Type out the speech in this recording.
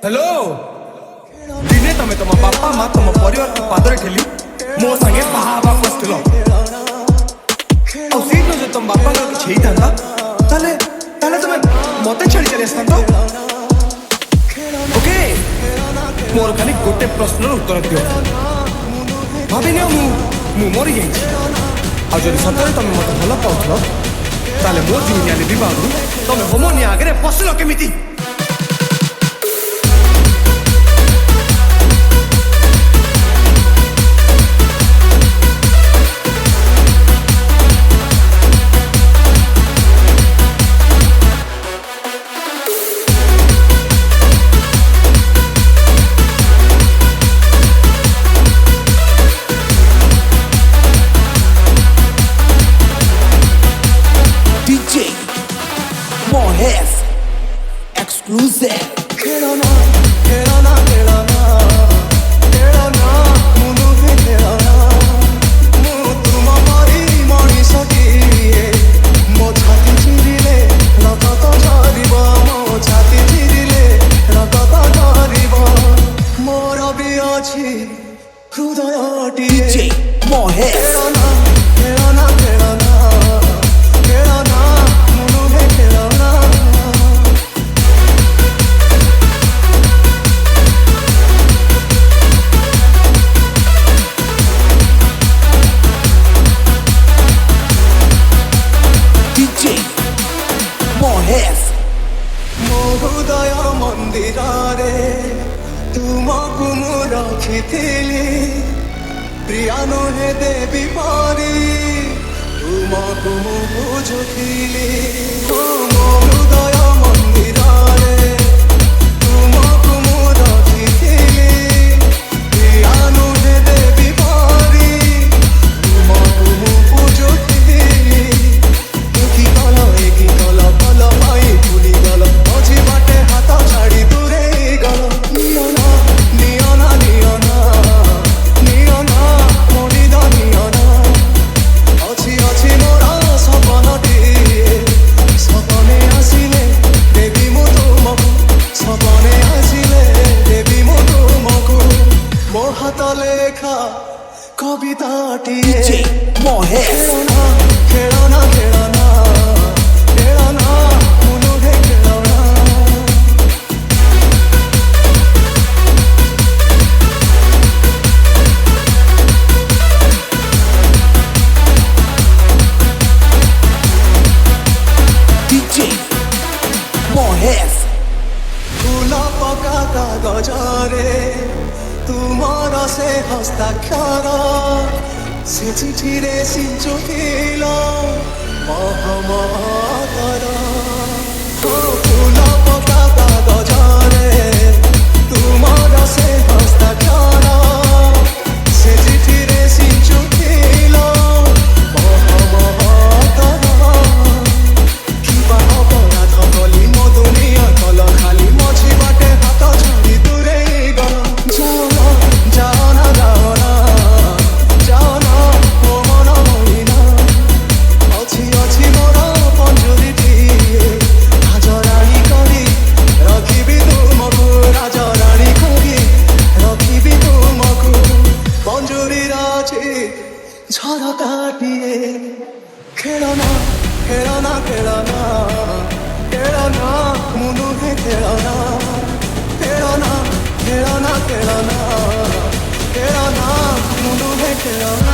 Hello दिने तमे तुम बापा माँ तुम परिवार को पादरे ठेली मो संगे बाहाबा बसथिल और सीट जो तुम बापा को छेई था ताले ताले तुम मते छाड़ी चले आसता ओके मोर खाली गोटे प्रश्नर उत्तर दियो भाभी नियो मु मरी जाइछि आ जदि सतरे तुम मते भल पाउथलो ताले मो जीवनिया ने विवाह तुम होमोनी आगे पसलो केमिति exclusive. Kelana, Kelana, Kelana, Kelana, munu he Kelana, mu tuma mari mani sakiye, mo chhati chirile, rakata jariba, mo chhati chirile, rakata jariba, mora bhi achi, hrudayati. DJ Mohes. Kelana, Kelana, Kelana, Kelana, munu he Kelana. मोहुदय मंदिरारे तुमको मु रखिथिली प्रिया नहे देवी पारी तुमको मु बुझुथिली मोहुदय मंदिरारे तुमको मु रखिथिली प्रिया नहे देवी पारी तुमको मु बुझुथिली एकी कल कल पाई भूली गल मझी बाटे हाथ छाड़ी दूरे गल नियना नियना नियना नियना मोनिदा नियना अछि अछि मोरा सपनटी सपने आसिले देवी मो तुमको सपने आसिले देवी मो तुमको मो हाथ लेखा कविताटी DJ Mohes. खेलना खेलना खेलना मुनु हे खेलना DJ Mohes. फूला पका कागजरे तुमारा से हस्ताक्षर से चिठीरे सिंचुथिल महमतर फूला पका कागजरे तुमारा से हस्ताक्षर से चिठीरे सिंचुथिल महमतर किबा अपराध कली मो दुनिया कल खाली मझी बाटे हाथ छाड़ी दूरे गल जाओ जाओ ना जाओ ना जाओ ना ओ मन महीना अछि अछि मोर पंजुरीटी राजराणी करी रखिबी तुमको राजराणी करी रखिबी तुमको पंजुरी राजी झरकाटिए खेलना खेलना खेलना खेलना मुनु हे खेलना खेलना खेलना खेलना खेलना मुनु हे खेलना